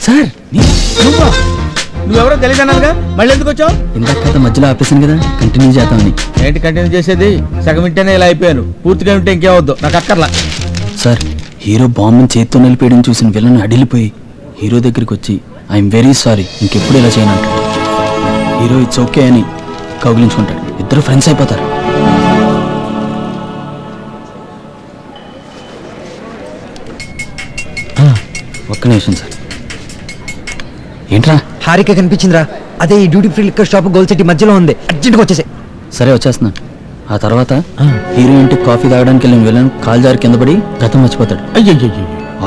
Sir నువ్వెవరో తెలియదన్నానుగా, మళ్ళీ ఎందుకు వచ్చావు? ఇందాక కథ మధ్యలో ఆపేసాను కదా, కంటిన్యూ చేద్దామని. ఏంటి కంటిన్యూ చేసేది? సగం ఇంటేనే ఇలా అయిపోయాను, పూర్తిగా ఉంటే ఇంకేమవుద్దు, నాకు అక్కర్లా. సార్, హీరో బాంబుని చేత్తో నిలిపేయడం చూసిన విలన్ అడిలిపోయి హీరో దగ్గరికి వచ్చి ఐఎమ్ వెరీ సారీ, ఇంకెప్పుడు ఇలా చేయనంటాడు. హీరో ఇట్స్ ఓకే అని కౌగిలించుకుంటాడు. ఇద్దరు ఫ్రెండ్స్ అయిపోతారు. ఒక్క నిమిషం సార్. ఏంట్రా? హారిక కనిపించిందిరా, అదే ఈ duty free liquor shop goal city మధ్యలో ఉంది, అర్జెంట్గా వచ్చేసే. సరే వచ్చేస్తున్నాను. ఆ తర్వాత హీరో ఇంటికి కాఫీ తాగడానికి వెళ్ళిన విలన్ కాల్ జారి కింద పడి గతం మర్చిపోతాడు.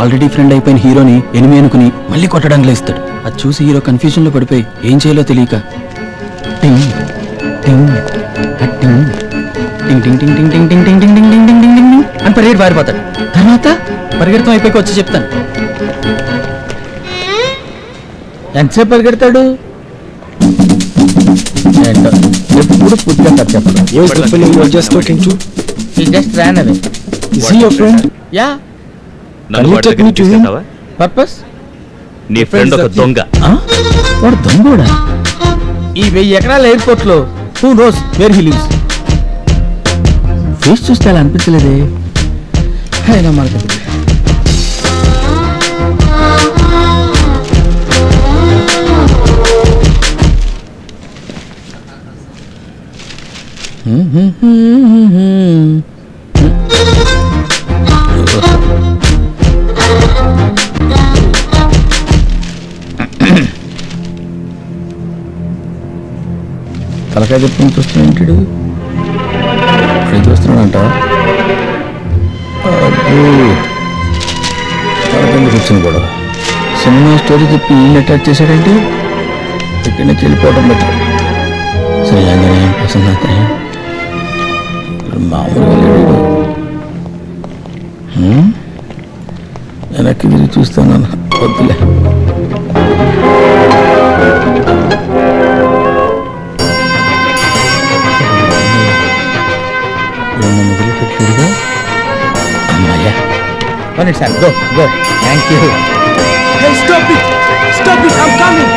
ఆల్రెడీ ఫ్రెండ్ అయిపోయిన హీరోని ఎనిమి అనుకుని మళ్ళీ కొట్టడానికి లేస్తాడు. అది చూసి హీరో కన్ఫ్యూజన్ లో పడిపోయి ఏం చేయాలో తెలియక టింగ్ టింగ్ టింగ్ టింగ్ టింగ్ టింగ్ టింగ్ టింగ్ టింగ్ టింగ్ టింగ్ టింగ్ టింగ్ టింగ్ టింగ్ అని పరిగెట్టి పారిపోతాడు. తర్వాత పరిగెడతాం అయిపోయి వచ్చి చెప్తాను. ఎంతసేపు పరిగెడతాడు? ఎప్పుడు పూర్తిగా చెప్పడం. Just ran away. Is he your friend? Yeah. Can you take me to him? Purpose? నీ ఫ్రెండ్ ఒక దొంగ. వాడు దొంగోడా? ఈ 1000 ఎకరాల ఎయిర్పోర్ట్ లో who knows where he lives? Face చూస్తే అలా అనిపించలేదే. అయినా మనకు తలకాయ చెప్పుకుని చూస్తున్నాడు. ఏం చూస్తున్నాడంట? తలకాయ కూర్చొని కూడా సినిమా స్టోరీ చెప్పి వీళ్ళు అటాచ్ చేశాడంటే ఇక్కడి నుంచి వెళ్ళిపోవడం బెటర్. సరే ఆంజనేయం ప్రసన్నాత్రేయ మామూలుగా లేడు. వెనక్కి తిరిగి చూస్తాను, వద్దులే. అమ్మాయ్యా, go. Thank you. Hey, stop it! I'm coming!